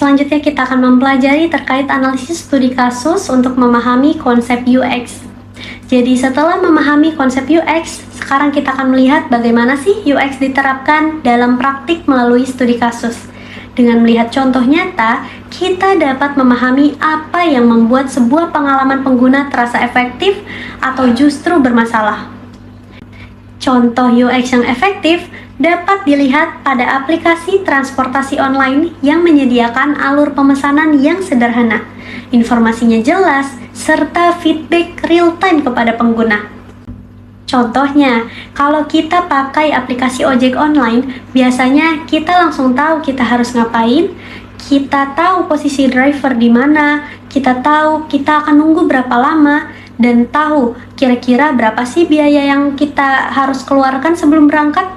Selanjutnya kita akan mempelajari terkait analisis studi kasus untuk memahami konsep UX. Jadi setelah memahami konsep UX, sekarang kita akan melihat bagaimana sih UX diterapkan dalam praktik melalui studi kasus. Dengan melihat contoh nyata, kita dapat memahami apa yang membuat sebuah pengalaman pengguna terasa efektif atau justru bermasalah. Contoh UX yang efektif dapat dilihat pada aplikasi transportasi online yang menyediakan alur pemesanan yang sederhana, informasinya jelas, serta feedback real-time kepada pengguna. Contohnya, kalau kita pakai aplikasi ojek online, biasanya kita langsung tahu kita harus ngapain, kita tahu posisi driver di mana, kita tahu kita akan nunggu berapa lama, dan tahu kira-kira berapa sih biaya yang kita harus keluarkan sebelum berangkat.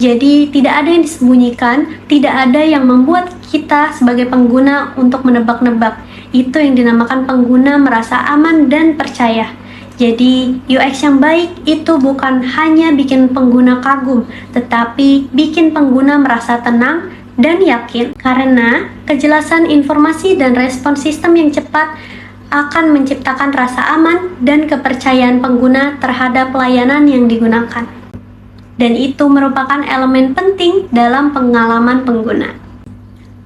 Jadi tidak ada yang disembunyikan, tidak ada yang membuat kita sebagai pengguna untuk menebak-nebak. Itu yang dinamakan pengguna merasa aman dan percaya. Jadi UX yang baik itu bukan hanya bikin pengguna kagum, tetapi bikin pengguna merasa tenang dan yakin. Karena kejelasan informasi dan respon sistem yang cepat akan menciptakan rasa aman dan kepercayaan pengguna terhadap layanan yang digunakan. Dan itu merupakan elemen penting dalam pengalaman pengguna.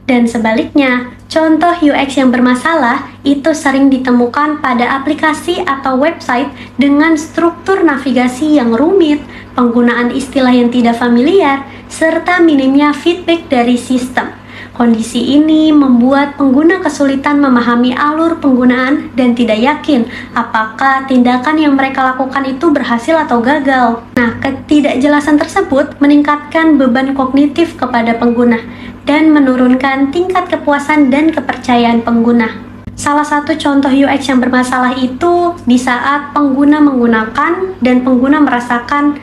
Dan sebaliknya, contoh UX yang bermasalah itu sering ditemukan pada aplikasi atau website dengan struktur navigasi yang rumit, penggunaan istilah yang tidak familiar, serta minimnya feedback dari sistem. Kondisi ini membuat pengguna kesulitan memahami alur penggunaan dan tidak yakin apakah tindakan yang mereka lakukan itu berhasil atau gagal. Nah, ketidakjelasan tersebut meningkatkan beban kognitif kepada pengguna dan menurunkan tingkat kepuasan dan kepercayaan pengguna. Salah satu contoh UX yang bermasalah itu di saat pengguna menggunakan dan pengguna merasakan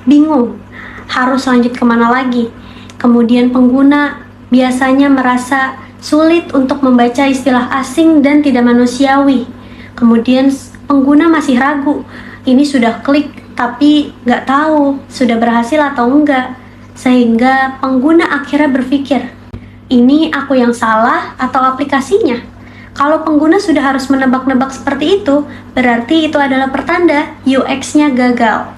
bingung harus lanjut kemana lagi. Kemudian pengguna biasanya merasa sulit untuk membaca istilah asing dan tidak manusiawi. Kemudian pengguna masih ragu, ini sudah klik tapi nggak tahu sudah berhasil atau enggak. Sehingga pengguna akhirnya berpikir, ini aku yang salah atau aplikasinya? Kalau pengguna sudah harus menebak-nebak seperti itu, berarti itu adalah pertanda UX-nya gagal.